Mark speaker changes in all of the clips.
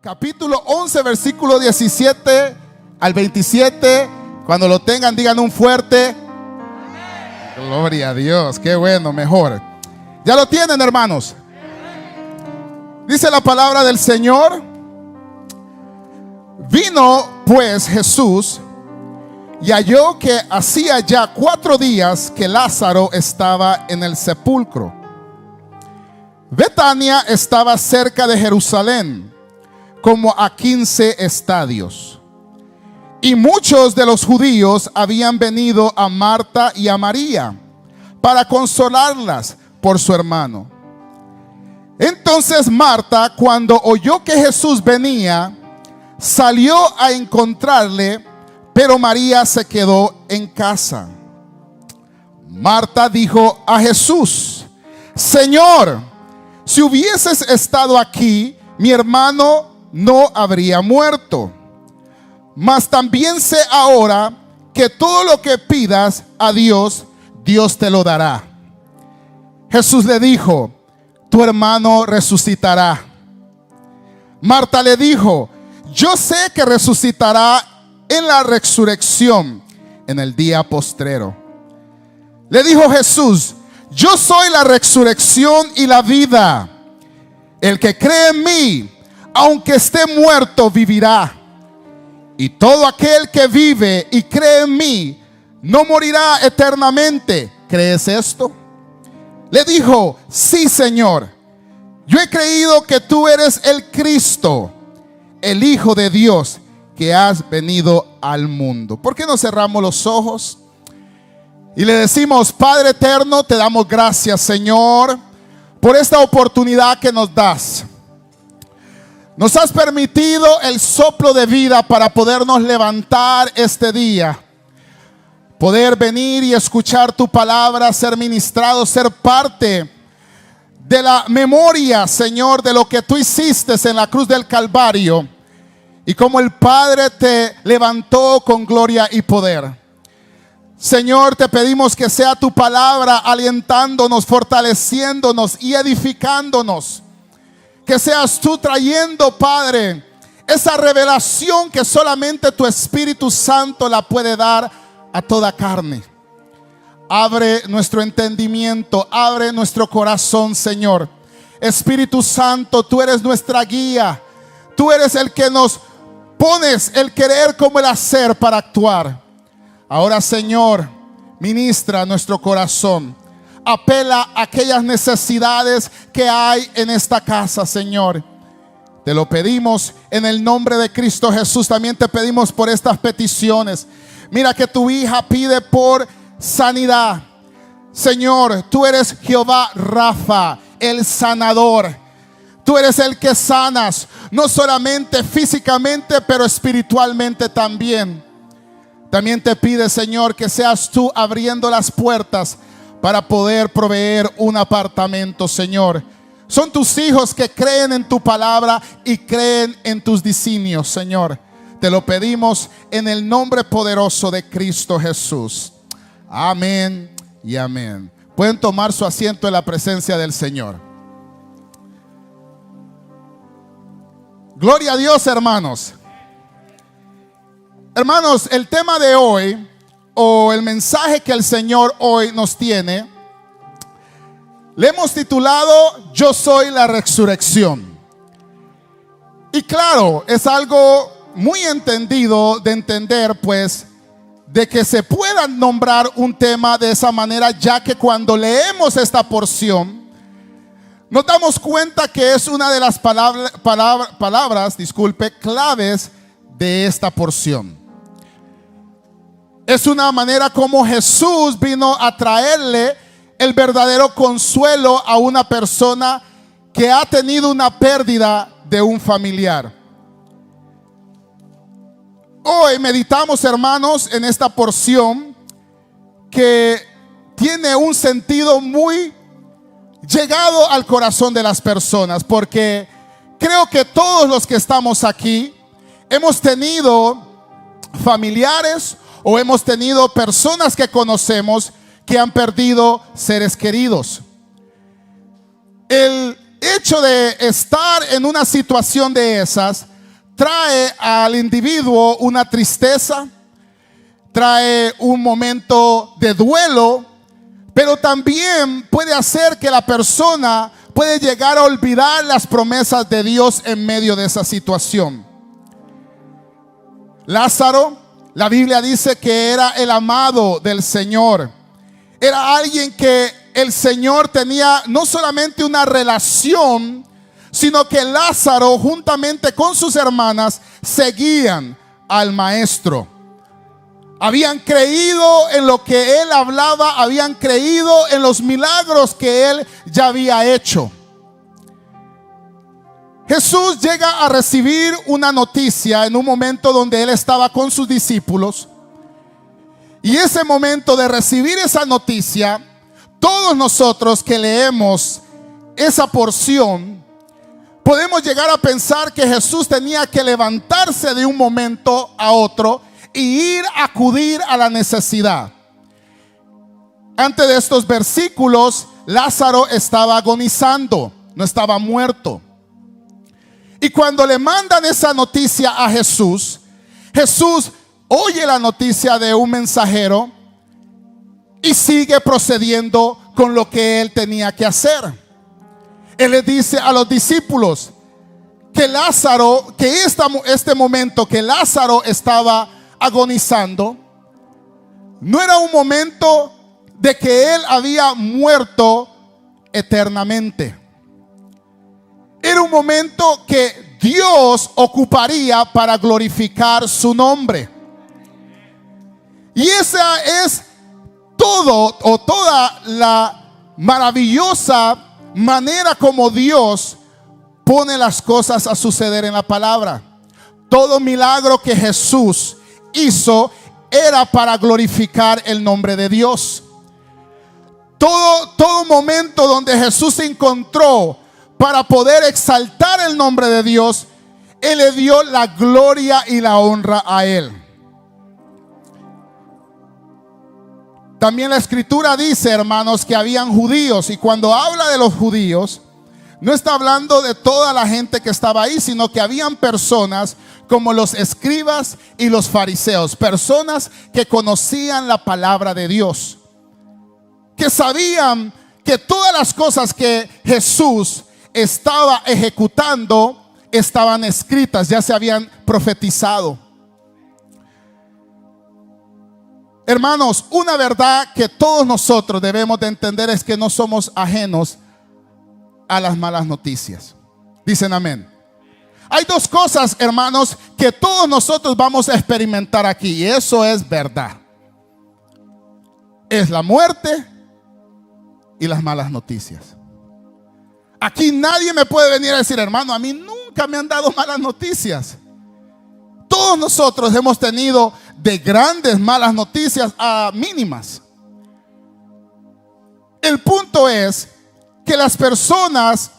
Speaker 1: Capítulo 11, versículo 17 al 27. Cuando lo tengan, digan un fuerte amén. Gloria a Dios, qué bueno, mejor. ¿Ya lo tienen, hermanos? Dice la palabra del Señor: vino pues Jesús y halló que hacía ya 4 días que Lázaro estaba en el sepulcro. Betania estaba cerca de Jerusalén, como a 15 estadios. Y muchos de los judíos habían venido a Marta y a María para consolarlas por su hermano. Entonces Marta, cuando oyó que Jesús venía, salió a encontrarle, pero María se quedó en casa. Marta dijo a Jesús: Señor, si hubieses estado aquí, mi hermano no habría muerto. Mas también sé ahora que todo lo que pidas a Dios, Dios te lo dará. Jesús le dijo: tu hermano resucitará. Marta le dijo: yo sé que resucitará en la resurrección en el día postrero. Le dijo Jesús: yo soy la resurrección y la vida. El que cree en mí, aunque esté muerto, vivirá. Y todo aquel que vive y cree en mí no morirá eternamente. ¿Crees esto? Le dijo: sí, Señor, yo he creído que tú eres el Cristo, el Hijo de Dios, que has venido al mundo. ¿Por qué no cerramos los ojos y le decimos: Padre eterno, te damos gracias, Señor, por esta oportunidad que nos das? Nos has permitido el soplo de vida para podernos levantar este día, poder venir y escuchar tu palabra, ser ministrado, ser parte de la memoria, Señor, de lo que tú hiciste en la cruz del Calvario y cómo el Padre te levantó con gloria y poder. Señor, te pedimos que sea tu palabra alientándonos, fortaleciéndonos y edificándonos. Que seas tú trayendo, Padre, esa revelación que solamente tu Espíritu Santo la puede dar a toda carne. Abre nuestro entendimiento, abre nuestro corazón, Señor. Espíritu Santo, tú eres nuestra guía. Tú eres el que nos pones el querer como el hacer para actuar. Ahora, Señor, ministra nuestro corazón. Apela a aquellas necesidades que hay en esta casa, Señor. Te lo pedimos en el nombre de Cristo Jesús. También te pedimos por estas peticiones. Mira que tu hija pide por sanidad. Señor, tú eres Jehová Rafa, el sanador. Tú eres el que sanas, no solamente físicamente, pero espiritualmente también. También te pide, Señor, que seas tú abriendo las puertas para poder proveer un apartamento, Señor. Son tus hijos que creen en tu palabra y creen en tus designios, Señor. Te lo pedimos en el nombre poderoso de Cristo Jesús. Amén y amén. Pueden tomar su asiento en la presencia del Señor. Gloria a Dios, hermanos. Hermanos, el tema de hoy, o el mensaje que el Señor hoy nos tiene, le hemos titulado: yo soy la resurrección. Y claro, es algo muy entendido de entender, pues, de que se pueda nombrar un tema de esa manera, ya que cuando leemos esta porción nos damos cuenta que es una de las palabras, claves de esta porción. Es una manera como Jesús vino a traerle el verdadero consuelo a una persona que ha tenido una pérdida de un familiar. Hoy meditamos, hermanos, en esta porción que tiene un sentido muy llegado al corazón de las personas, porque creo que todos los que estamos aquí hemos tenido familiares o hemos tenido personas que conocemos que han perdido seres queridos. El hecho de estar en una situación de esas trae al individuo una tristeza, trae un momento de duelo, pero también puede hacer que la persona puede llegar a olvidar las promesas de Dios en medio de esa situación. Lázaro, la Biblia dice que era el amado del Señor. Era alguien que el Señor tenía no solamente una relación, sino que Lázaro juntamente con sus hermanas seguían al maestro. Habían creído en lo que él hablaba, habían creído en los milagros que él ya había hecho. Jesús llega a recibir una noticia en un momento donde él estaba con sus discípulos. Y ese momento de recibir esa noticia, todos nosotros que leemos esa porción, podemos llegar a pensar que Jesús tenía que levantarse de un momento a otro y ir a acudir a la necesidad. Antes de estos versículos, Lázaro estaba agonizando, no estaba muerto. Y cuando le mandan esa noticia a Jesús, Jesús oye la noticia de un mensajero y sigue procediendo con lo que él tenía que hacer. Él le dice a los discípulos que Lázaro, que este momento que Lázaro estaba agonizando, no era un momento de que él había muerto eternamente. Era un momento que Dios ocuparía para glorificar su nombre. Y esa es toda la maravillosa manera como Dios pone las cosas a suceder en la palabra. Todo milagro que Jesús hizo era para glorificar el nombre de Dios. Todo momento donde Jesús se encontró para poder exaltar el nombre de Dios, Él le dio la gloria y la honra a Él. También la escritura dice, hermanos, que habían judíos, y cuando habla de los judíos, no está hablando de toda la gente que estaba ahí, sino que habían personas como los escribas y los fariseos, personas que conocían la palabra de Dios, que sabían que todas las cosas que Jesús estaba ejecutando estaban escritas, ya se habían profetizado. Hermanos, una verdad que todos nosotros debemos de entender es que no somos ajenos a las malas noticias. Dicen amén. Hay dos cosas, hermanos, que todos nosotros vamos a experimentar aquí, y eso es verdad. Es la muerte y las malas noticias. Aquí nadie me puede venir a decir, hermano, a mí nunca me han dado malas noticias. Todos nosotros hemos tenido de grandes malas noticias a mínimas. El punto es que las personas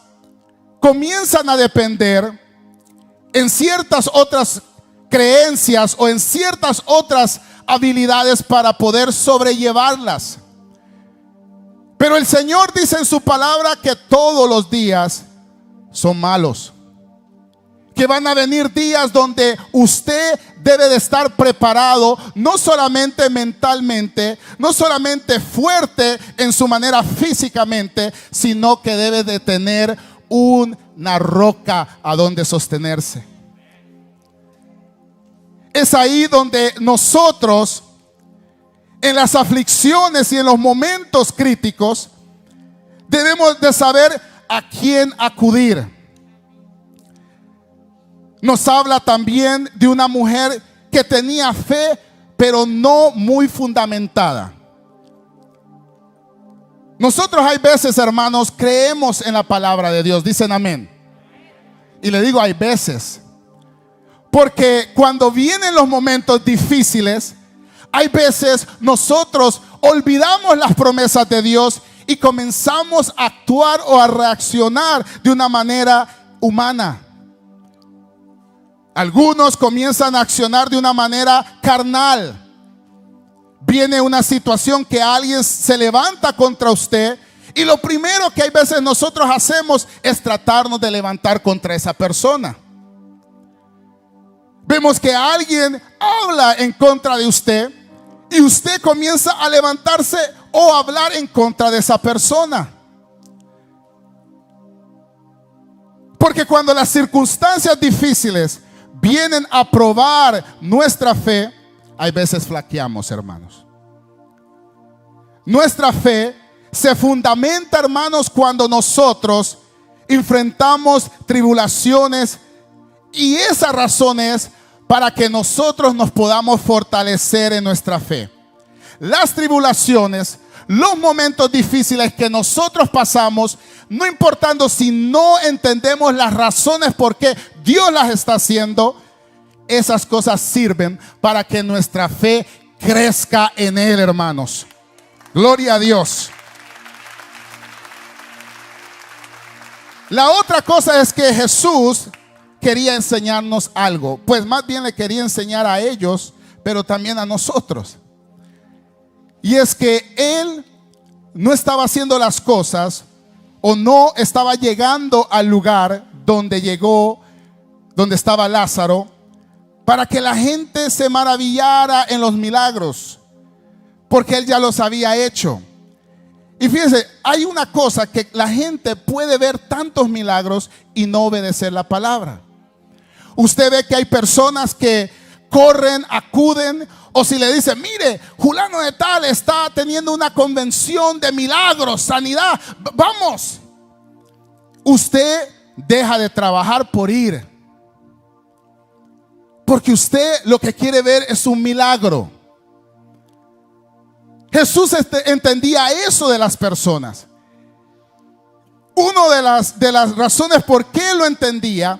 Speaker 1: comienzan a depender en ciertas otras creencias o en ciertas otras habilidades para poder sobrellevarlas. Pero el Señor dice en su palabra que todos los días son malos. Que van a venir días donde usted debe de estar preparado, no solamente mentalmente, no solamente fuerte en su manera físicamente, sino que debe de tener una roca a donde sostenerse. Es ahí donde nosotros, en las aflicciones y en los momentos críticos, debemos de saber a quién acudir. Nos habla también de una mujer que tenía fe, pero no muy fundamentada. Nosotros hay veces, hermanos, creemos en la palabra de Dios. Dicen amén. Y le digo hay veces, porque cuando vienen los momentos difíciles, hay veces nosotros olvidamos las promesas de Dios y comenzamos a actuar o a reaccionar de una manera humana. Algunos comienzan a accionar de una manera carnal. Viene una situación que alguien se levanta contra usted Y lo primero que hay veces nosotros hacemos es tratarnos de levantar contra esa persona. Vemos que alguien habla en contra de usted y usted comienza a levantarse o a hablar en contra de esa persona. Porque cuando las circunstancias difíciles vienen a probar nuestra fe, hay veces flaqueamos, hermanos. Nuestra fe se fundamenta, hermanos, cuando nosotros enfrentamos tribulaciones, y esa razón es para que nosotros nos podamos fortalecer en nuestra fe. Las tribulaciones, los momentos difíciles que nosotros pasamos, no importando si no entendemos las razones por qué Dios las está haciendo, esas cosas sirven para que nuestra fe crezca en Él, hermanos. Gloria a Dios. La otra cosa es que Jesús quería enseñarnos algo. Pues más bien le quería enseñar a ellos, pero también a nosotros. Y es que Él no estaba haciendo las cosas, o no estaba llegando al lugar donde llegó, donde estaba Lázaro, para que la gente se maravillara en los milagros, porque Él ya los había hecho. Y fíjense, hay una cosa que la gente puede ver tantos milagros y no obedecer la palabra. Usted ve que hay personas que corren, acuden, o si le dicen, mire, fulano de tal está teniendo una convención de milagros, sanidad, vamos. Usted deja de trabajar por ir, porque usted lo que quiere ver es un milagro. Jesús entendía eso de las personas. Una de las razones por qué lo entendía,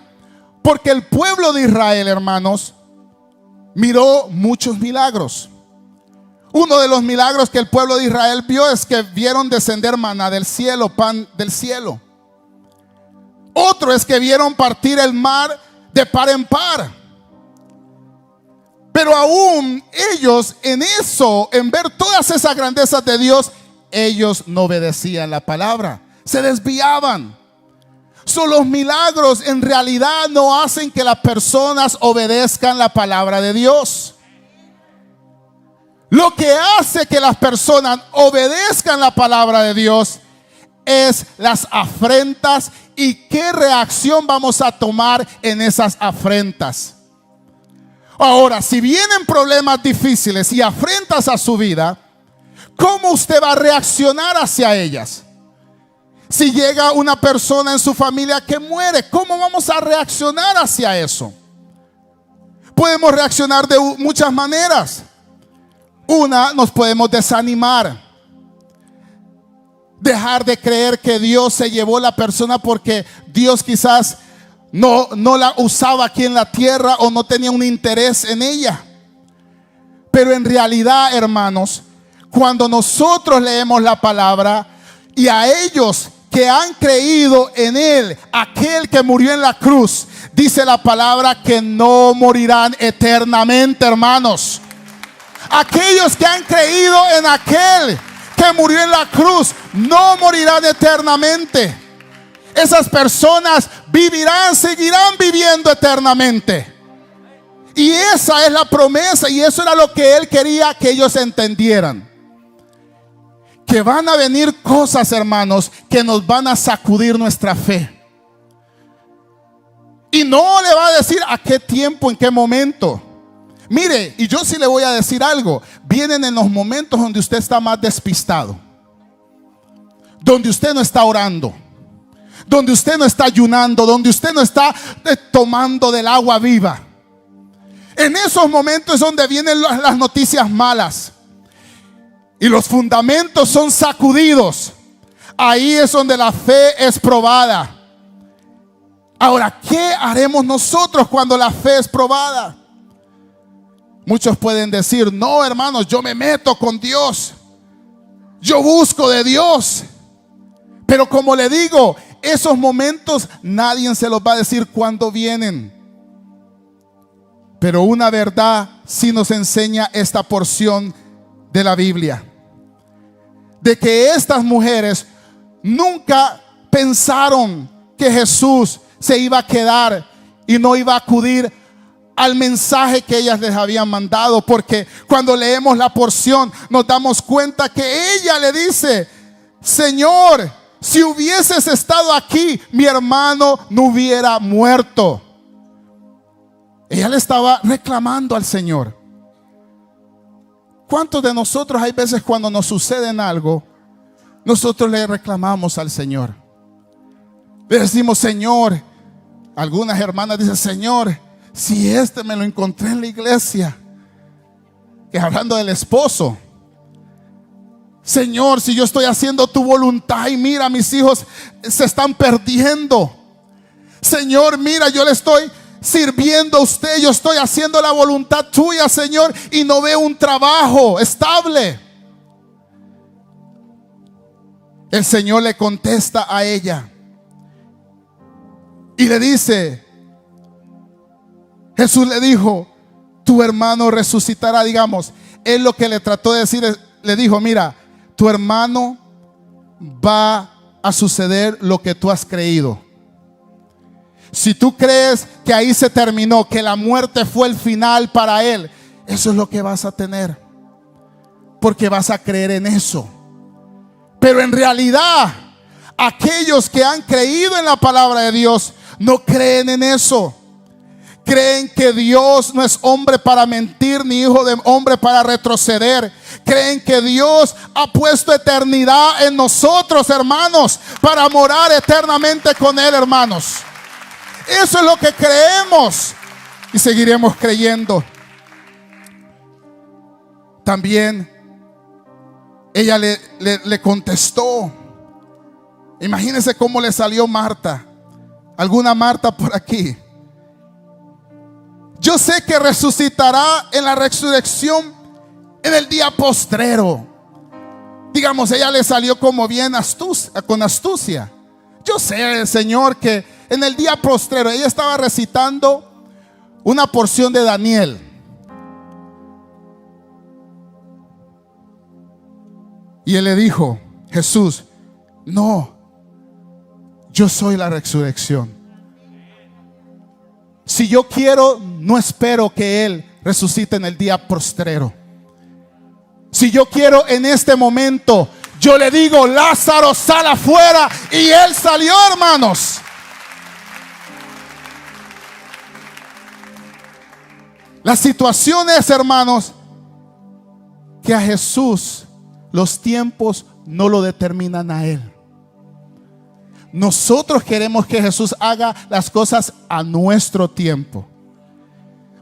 Speaker 1: porque el pueblo de Israel, hermanos, miró muchos milagros. Uno de los milagros que el pueblo de Israel vio es que vieron descender maná del cielo, pan del cielo. Otro es que vieron partir el mar de par en par. Pero aún ellos en eso, en ver todas esas grandezas de Dios, ellos no obedecían la palabra, se desviaban. Los milagros en realidad no hacen que las personas obedezcan la palabra de Dios. Lo que hace que las personas obedezcan la palabra de Dios es las afrentas y qué reacción vamos a tomar en esas afrentas. Ahora, si vienen problemas difíciles y afrentas a su vida, ¿cómo usted va a reaccionar hacia ellas? Si llega una persona en su familia que muere, ¿cómo vamos a reaccionar hacia eso? Podemos reaccionar de muchas maneras. Una, nos podemos desanimar, dejar de creer que Dios se llevó la persona porque Dios quizás no la usaba aquí en la tierra o no tenía un interés en ella. Pero en realidad, hermanos, cuando nosotros leemos la palabra y a ellos que han creído en Él, aquel que murió en la cruz, dice la palabra que no morirán eternamente, hermanos. Aquellos que han creído en aquel que murió en la cruz no morirán eternamente. Esas personas vivirán, seguirán viviendo eternamente. Y esa es la promesa, y eso era lo que Él quería que ellos entendieran. Que van a venir cosas, hermanos, que nos van a sacudir nuestra fe. Y no le va a decir a qué tiempo, en qué momento. Mire, y yo sí le voy a decir algo. Vienen en los momentos donde usted está más despistado, donde usted no está orando, donde usted no está ayunando, donde usted no está tomando del agua viva. En esos momentos es donde vienen las noticias malas y los fundamentos son sacudidos. Ahí es donde la fe es probada. Ahora, ¿qué haremos nosotros cuando la fe es probada? Muchos pueden decir, no, hermanos, yo me meto con Dios, yo busco de Dios. Pero como le digo, esos momentos nadie se los va a decir cuándo vienen. Pero una verdad sí nos enseña esta porción de la Biblia, de que estas mujeres nunca pensaron que Jesús se iba a quedar y no iba a acudir al mensaje que ellas les habían mandado, porque cuando leemos la porción nos damos cuenta que ella le dice: Señor, si hubieses estado aquí, mi hermano no hubiera muerto. Ella le estaba reclamando al Señor. ¿Cuántos de nosotros hay veces cuando nos sucede algo, nosotros le reclamamos al Señor? Le decimos: Señor, algunas hermanas dicen: Señor, si me lo encontré en la iglesia, que hablando del esposo, Señor, si yo estoy haciendo tu voluntad y mira, mis hijos se están perdiendo. Señor, mira, yo le estoy sirviendo a usted, yo estoy haciendo la voluntad tuya, Señor, y no veo un trabajo estable. El Señor le contesta a ella y le dice, Jesús le dijo: tu hermano resucitará. Digamos, él lo que le trató de decir, le dijo: mira, tu hermano va a suceder lo que tú has creído. Si tú crees que ahí se terminó, que la muerte fue el final para él, eso es lo que vas a tener, porque vas a creer en eso. Pero en realidad, aquellos que han creído en la palabra de Dios no creen en eso. Creen que Dios no es hombre para mentir, ni hijo de hombre para retroceder. Creen que Dios ha puesto eternidad en nosotros, hermanos, para morar eternamente con Él, hermanos. Eso es lo que creemos y seguiremos creyendo. También ella le contestó. Imagínense cómo le salió Marta. ¿Alguna Marta por aquí? Yo sé que resucitará en la resurrección en el día postrero. Digamos, ella le salió como bien con astucia. Yo sé, Señor, que en el día postrero ella estaba recitando una porción de Daniel. Y él le dijo, Jesús: no, yo soy la resurrección. Si yo quiero, no espero que Él resucite en el día postrero. Si yo quiero en este momento, yo le digo: Lázaro, sal afuera, y Él salió, hermanos. La situación es, hermanos, que a Jesús los tiempos no lo determinan a Él. Nosotros queremos que Jesús haga las cosas a nuestro tiempo,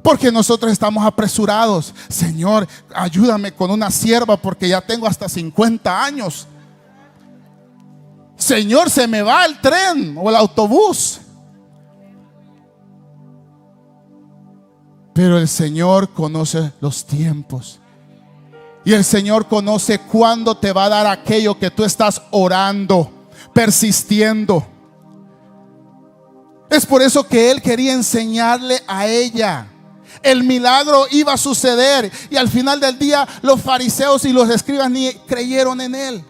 Speaker 1: porque nosotros estamos apresurados. Señor, ayúdame con una sierva porque ya tengo hasta 50 años. Señor, se me va el tren o el autobús. Pero el Señor conoce los tiempos. Y el Señor conoce cuándo te va a dar aquello que tú estás orando, persistiendo. Es por eso que Él quería enseñarle a ella. El milagro iba a suceder, y al final del día los fariseos y los escribas ni creyeron en Él.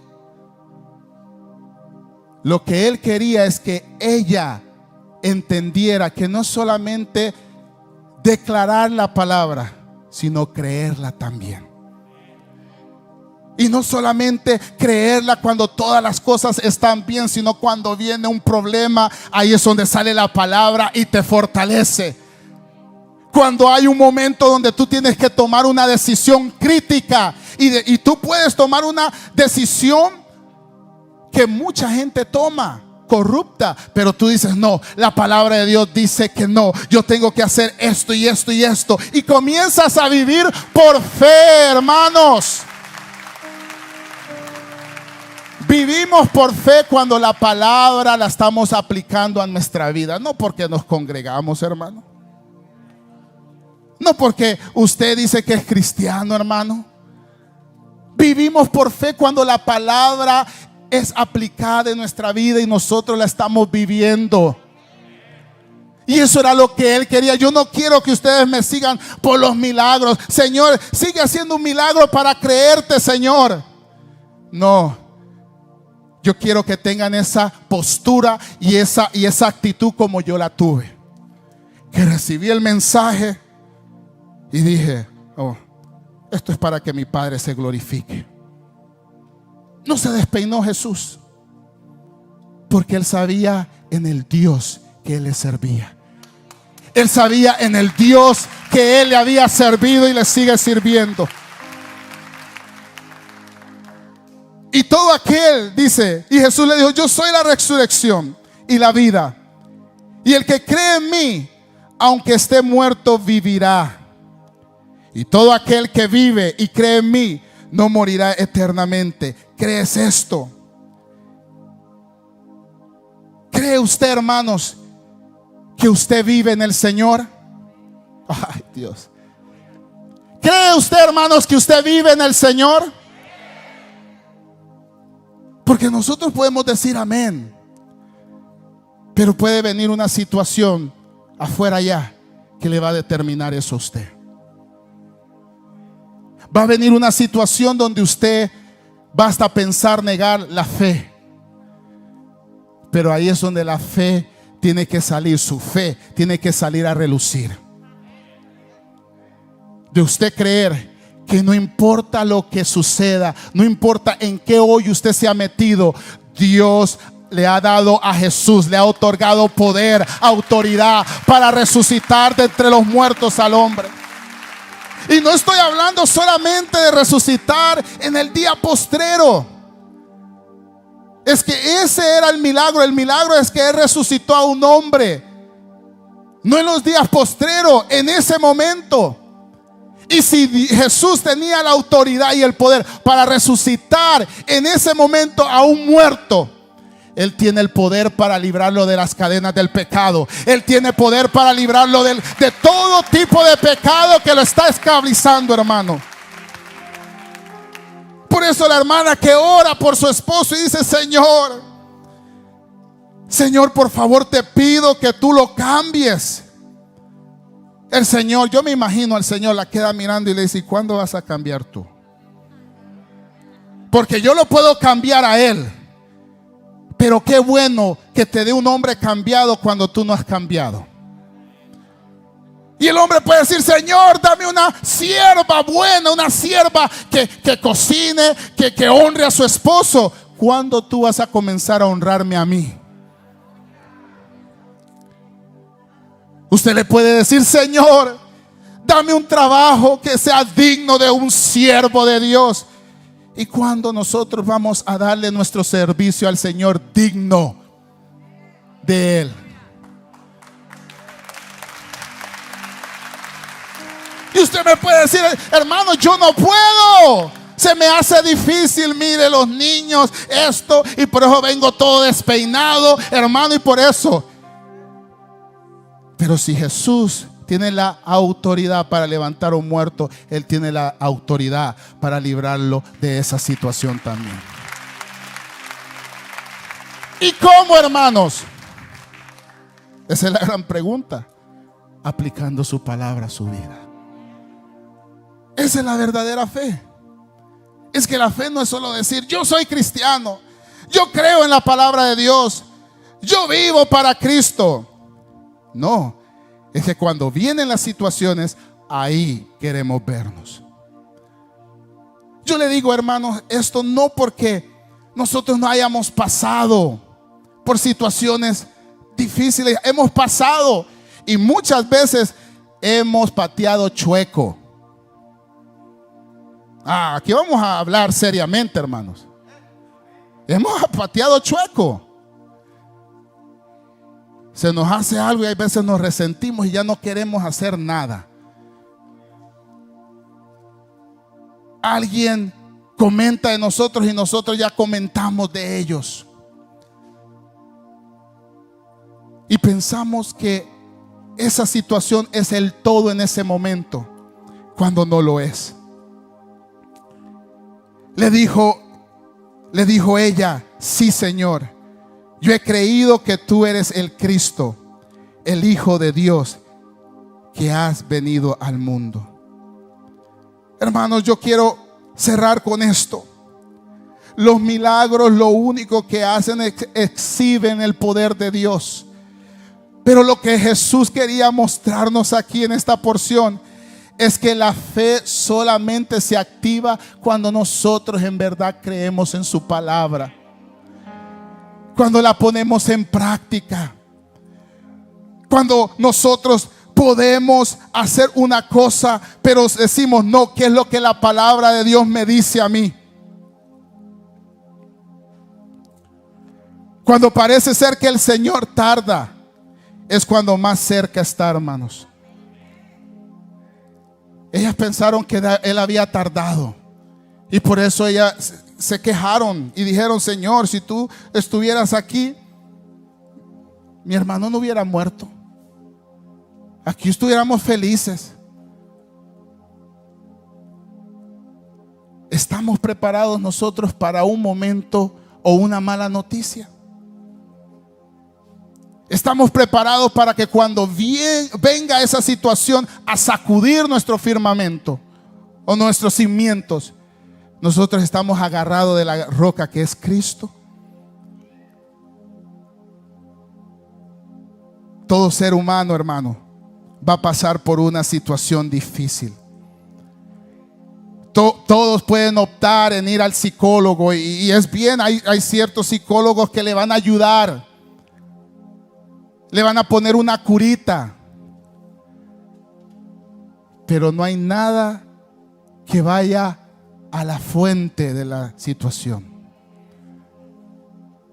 Speaker 1: Lo que Él quería es que ella entendiera que no solamente declarar la palabra, sino creerla también. Y no solamente creerla cuando todas las cosas están bien, sino cuando viene un problema, ahí es donde sale la palabra y te fortalece. Cuando hay un momento donde tú tienes que tomar una decisión crítica, y tú puedes tomar una decisión que mucha gente toma, corrupta, pero tú dices: no, la palabra de Dios dice que no, yo tengo que hacer esto y esto y esto, y comienzas a vivir por fe, hermanos. Vivimos por fe cuando la palabra la estamos aplicando a nuestra vida. No porque nos congregamos, hermano. No porque usted dice que es cristiano, hermano. Vivimos por fe cuando la palabra es aplicada en nuestra vida y nosotros la estamos viviendo. Y eso era lo que Él quería. Yo no quiero que ustedes me sigan por los milagros. Señor, sigue haciendo un milagro para creerte, Señor. No. yo quiero que tengan esa postura y esa actitud como yo la tuve. Que recibí el mensaje y dije, oh, esto es para que mi Padre se glorifique. No se despeinó Jesús, porque Él sabía en el Dios que Él le servía. Él sabía en el Dios que Él le había servido y le sigue sirviendo. Y todo aquel, dice, y Jesús le dijo, yo soy la resurrección y la vida. Y el que cree en mí, aunque esté muerto, vivirá. Y todo aquel que vive y cree en mí, no morirá eternamente. ¿Crees esto? ¿Cree usted, hermanos, que usted vive en el Señor? Ay, Dios. ¿Cree usted, hermanos, que usted vive en el Señor? Porque nosotros podemos decir amén, pero puede venir una situación afuera allá que le va a determinar eso a usted. Va a venir una situación donde usted va hasta pensar negar la fe. Pero ahí es donde la fe tiene que salir, su fe tiene que salir a relucir. De usted creer que no importa lo que suceda, no importa en qué hoyo usted se ha metido, Dios le ha dado a Jesús, le ha otorgado poder, autoridad para resucitar de entre los muertos al hombre. Y no estoy hablando solamente de resucitar en el día postrero. Es que ese era el milagro. El milagro es que Él resucitó a un hombre, no en los días postreros, en ese momento. Y si Jesús tenía la autoridad y el poder para resucitar en ese momento a un muerto, Él tiene el poder para librarlo de las cadenas del pecado. Él tiene poder para librarlo de todo tipo de pecado que lo está esclavizando, hermano. Por eso la hermana que ora por su esposo y dice, Señor, por favor te pido que tú lo cambies. El Señor, yo me imagino al Señor la queda mirando y le dice, ¿y cuándo vas a cambiar tú? Porque yo lo puedo cambiar a él, pero qué bueno que te dé un hombre cambiado cuando tú no has cambiado. Y el hombre puede decir, Señor, dame una sierva buena, una sierva que cocine, que honre a su esposo. ¿Cuándo tú vas a comenzar a honrarme a mí? Usted le puede decir, Señor, dame un trabajo que sea digno de un siervo de Dios. ¿Y cuándo nosotros vamos a darle nuestro servicio al Señor digno de Él? Y usted me puede decir, hermano, yo no puedo. Se me hace difícil, mire los niños, esto, y por eso vengo todo despeinado, hermano, y por eso. Pero si Jesús tiene la autoridad para levantar a un muerto, Él tiene la autoridad para librarlo de esa situación también. ¿Y cómo, hermanos? Esa es la gran pregunta. Aplicando su palabra a su vida. Esa es la verdadera fe. Es que la fe no es solo decir, yo soy cristiano, yo creo en la palabra de Dios, yo vivo para Cristo. No, es que cuando vienen las situaciones, ahí queremos vernos. Yo le digo, hermanos, esto no porque nosotros no hayamos pasado por situaciones difíciles. Hemos pasado y muchas veces hemos pateado chueco. Aquí vamos a hablar seriamente, hermanos. Hemos pateado chueco. Se nos hace algo y hay veces nos resentimos y ya no queremos hacer nada. Alguien comenta de nosotros y nosotros ya comentamos de ellos. Y pensamos que esa situación es el todo en ese momento, cuando no lo es. Le dijo ella, sí, Señor, yo he creído que tú eres el Cristo, el Hijo de Dios, que has venido al mundo. Hermanos, yo quiero cerrar con esto. Los milagros lo único que hacen es exhiben el poder de Dios. Pero lo que Jesús quería mostrarnos aquí en esta porción es que la fe solamente se activa cuando nosotros en verdad creemos en su palabra, cuando la ponemos en práctica, cuando nosotros podemos hacer una cosa pero decimos no, ¿qué es lo que la palabra de Dios me dice a mí? Cuando parece ser que el Señor tarda, es cuando más cerca está, hermanos. Ellas pensaron que Él había tardado y por eso ellas se quejaron y dijeron: Señor, si tú estuvieras aquí, mi hermano no hubiera muerto. Aquí estuviéramos felices. ¿Estamos preparados nosotros para un momento o una mala noticia? ¿Estamos preparados para que cuando venga esa situación a sacudir nuestro firmamento o nuestros cimientos, nosotros estamos agarrados de la roca que es Cristo? Todo ser humano, hermano, va a pasar por una situación difícil. Todos pueden optar en ir al psicólogo y es bien, hay ciertos psicólogos que le van a ayudar. Le van a poner una curita. Pero no hay nada que vaya a la fuente de la situación.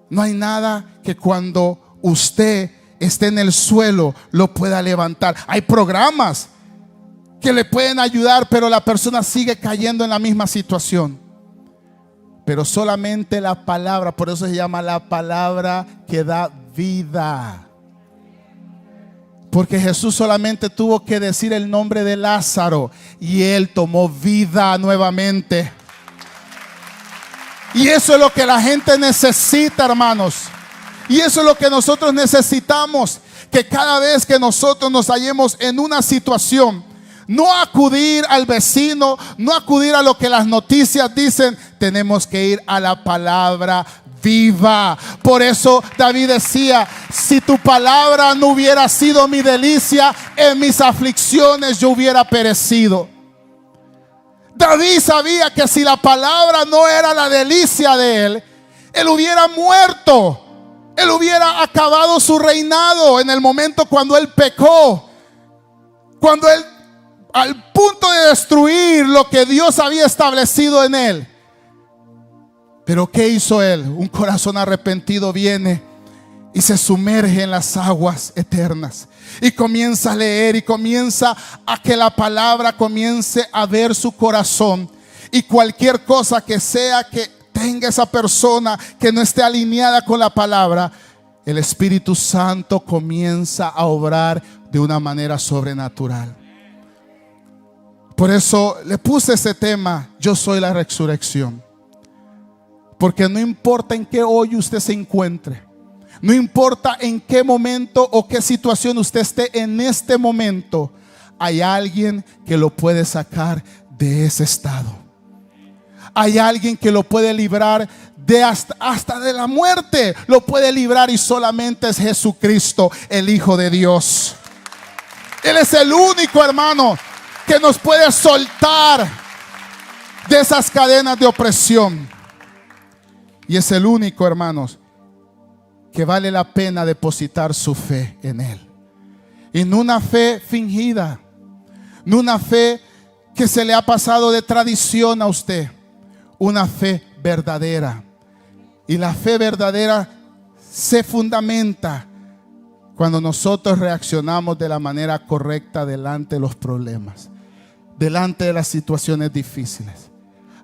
Speaker 1: No hay nada que cuando usted esté en el suelo lo pueda levantar. Hay programas que le pueden ayudar, pero la persona sigue cayendo en la misma situación. Pero solamente la palabra, por eso se llama la palabra que da vida. Porque Jesús solamente tuvo que decir el nombre de Lázaro y él tomó vida nuevamente. Y eso es lo que la gente necesita, hermanos. Y eso es lo que nosotros necesitamos. Que cada vez que nosotros nos hallemos en una situación, no acudir al vecino, no acudir a lo que las noticias dicen. Tenemos que ir a la palabra viva. Por eso David decía: si tu palabra no hubiera sido mi delicia, en mis aflicciones yo hubiera perecido. David sabía que si la palabra no era la delicia de él, él hubiera muerto. Él hubiera acabado su reinado en el momento cuando él pecó, cuando él, al punto de destruir lo que Dios había establecido en él. Pero ¿qué hizo él? Un corazón arrepentido viene y se sumerge en las aguas eternas y comienza a leer y comienza a que la palabra comience a ver su corazón. Y cualquier cosa que sea que tenga esa persona que no esté alineada con la palabra, el Espíritu Santo comienza a obrar de una manera sobrenatural. Por eso le puse ese tema: yo soy la resurrección. Porque no importa en qué hoy usted se encuentre, no importa en qué momento o qué situación usted esté en este momento, hay alguien que lo puede sacar de ese estado. Hay alguien que lo puede librar de hasta de la muerte. Lo puede librar y solamente es Jesucristo, el Hijo de Dios. Él es el único, hermano, que nos puede soltar de esas cadenas de opresión. Y es el único, hermanos, que vale la pena depositar su fe en Él. Y no una fe fingida, no una fe que se le ha pasado de tradición a usted. Una fe verdadera. Y la fe verdadera se fundamenta cuando nosotros reaccionamos de la manera correcta delante de los problemas, delante de las situaciones difíciles.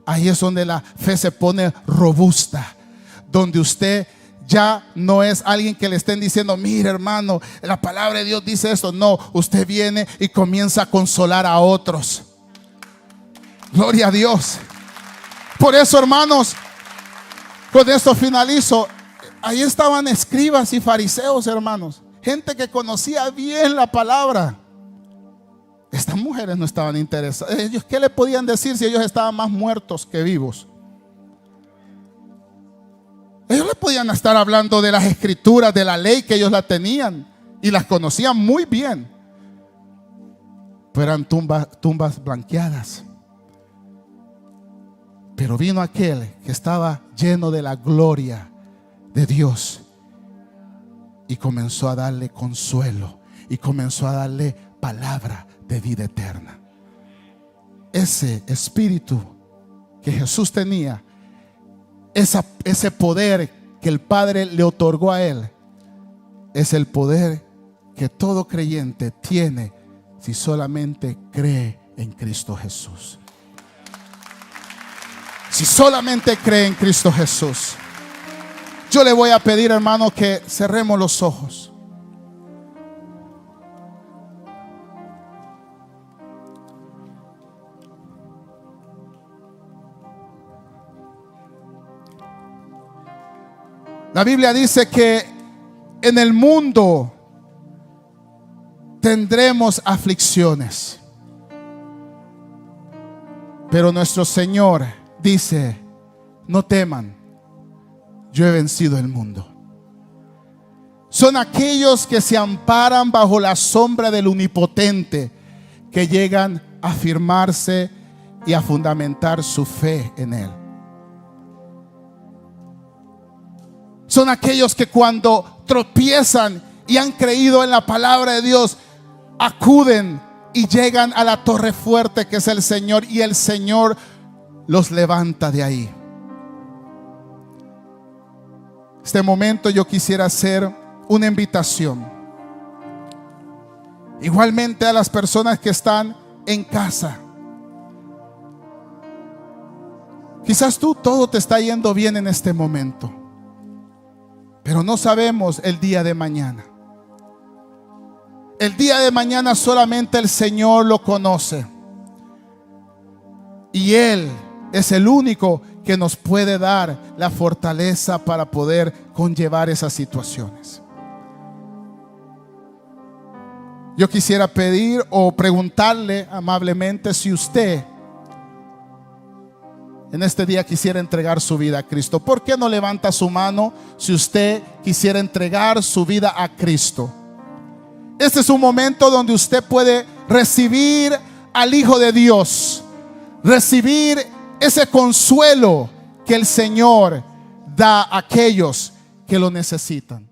Speaker 1: Ahí es donde la fe se pone robusta, donde usted ya no es alguien que le estén diciendo: mire, hermano, la palabra de Dios dice esto. No, usted viene y comienza a consolar a otros. Gloria a Dios. Por eso, hermanos, con esto finalizo. Ahí estaban escribas y fariseos, hermanos, gente que conocía bien la palabra. Estas mujeres no estaban interesadas. Ellos, ¿qué le podían decir si ellos estaban más muertos que vivos? podían estar hablando de las escrituras, de la ley, que ellos la tenían y las conocían muy bien, pero eran tumbas blanqueadas. Pero vino aquel que estaba lleno de la gloria de Dios y comenzó a darle consuelo y comenzó a darle palabra de vida eterna. Ese espíritu que Jesús tenía, ese poder que el Padre le otorgó a él, es el poder que todo creyente tiene si solamente cree en Cristo Jesús. Si solamente cree en Cristo Jesús. Yo le voy a pedir, hermano, que cerremos los ojos. La Biblia dice que en el mundo tendremos aflicciones, pero nuestro Señor dice: no teman, yo he vencido el mundo. Son aquellos que se amparan bajo la sombra del Omnipotente que llegan a afirmarse y a fundamentar su fe en Él. Son aquellos que cuando tropiezan y han creído en la palabra de Dios, acuden y llegan a la torre fuerte que es el Señor, y el Señor los levanta de ahí. Este momento yo quisiera hacer una invitación, igualmente a las personas que están en casa. Quizás todo te está yendo bien en este momento, pero no sabemos el día de mañana. El día de mañana solamente el Señor lo conoce, y Él es el único que nos puede dar la fortaleza para poder conllevar esas situaciones. Yo quisiera pedir o preguntarle amablemente si usted en este día quisiera entregar su vida a Cristo. ¿Por qué no levanta su mano si usted quisiera entregar su vida a Cristo? Este es un momento donde usted puede recibir al Hijo de Dios, recibir ese consuelo que el Señor da a aquellos que lo necesitan.